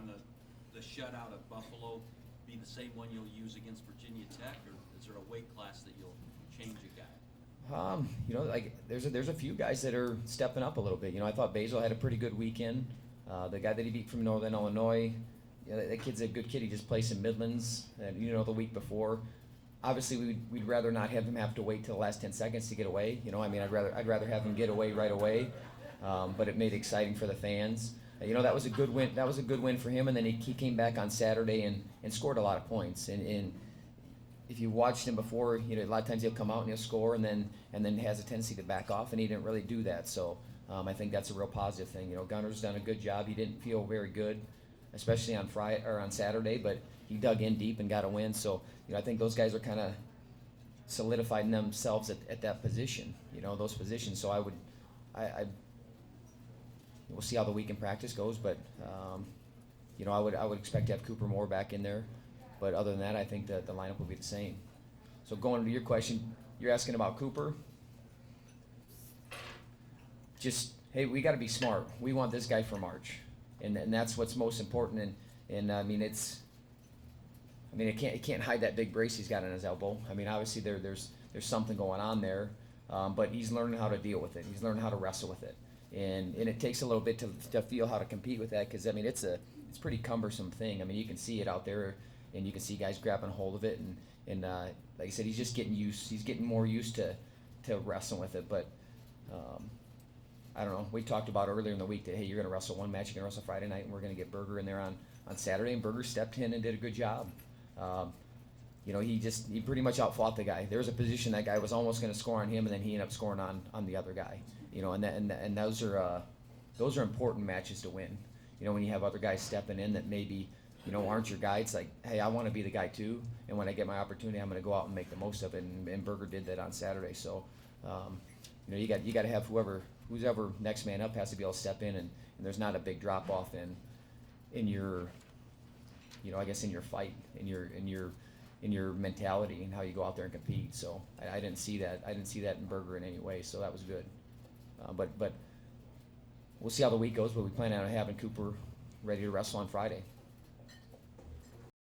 on the shutout of Buffalo be the same one you'll use against Virginia Tech, or is there a weight class that you'll change a guy? Like there's a few guys that are stepping up a little bit. I thought Basil had a pretty good weekend. The guy that he beat from Northern Illinois, that kid's a good kid. He just placed in Midlands, and the week before. Obviously, we'd rather not have him have to wait till the last 10 seconds to get away. I'd rather have him get away right away. But it made it exciting for the fans. That was a good win. That was a good win for him. And then he came back on Saturday and scored a lot of points. And if you watched him before, a lot of times he'll come out and he'll score and then has a tendency to back off, and he didn't really do that. So I think that's a real positive thing. Gunner's done a good job. He didn't feel very good, especially on Friday or on Saturday, but he dug in deep and got a win. So I think those guys are kind of solidified themselves at that position. Those positions. So we'll see how the week in practice goes, but I would expect to have Cooper Moore back in there. But other than that, I think that the lineup will be the same. So going to your question, you're asking about Cooper. Just, hey, we got to be smart. We want this guy for March, and that's what's most important. And it can't hide that big brace he's got on his elbow. Obviously there's something going on there, but he's learning how to deal with it. He's learning how to wrestle with it, and it takes a little bit to feel how to compete with that, because it's a pretty cumbersome thing. You can see it out there. And you can see guys grabbing hold of it, and like I said, he's just getting used. He's getting more used to wrestling with it. But I don't know. We talked about earlier in the week that, hey, you're going to wrestle one match, you're going to wrestle Friday night, and we're going to get Berger in there on Saturday. And Berger stepped in and did a good job. He pretty much outfought the guy. There was a position that guy was almost going to score on him, and then he ended up scoring on the other guy. And those are important matches to win. When you have other guys stepping in that maybe aren't your guy. It's like, hey, I want to be the guy too, and when I get my opportunity, I'm going to go out and make the most of it. And Berger did that on Saturday. So, you got to have who's ever next man up has to be able to step in, and there's not a big drop off in your, I guess in your fight, in your mentality and how you go out there and compete. So I didn't see that. I didn't see that in Berger in any way. So that was good. But we'll see how the week goes. But we plan on having Cooper ready to wrestle on Friday.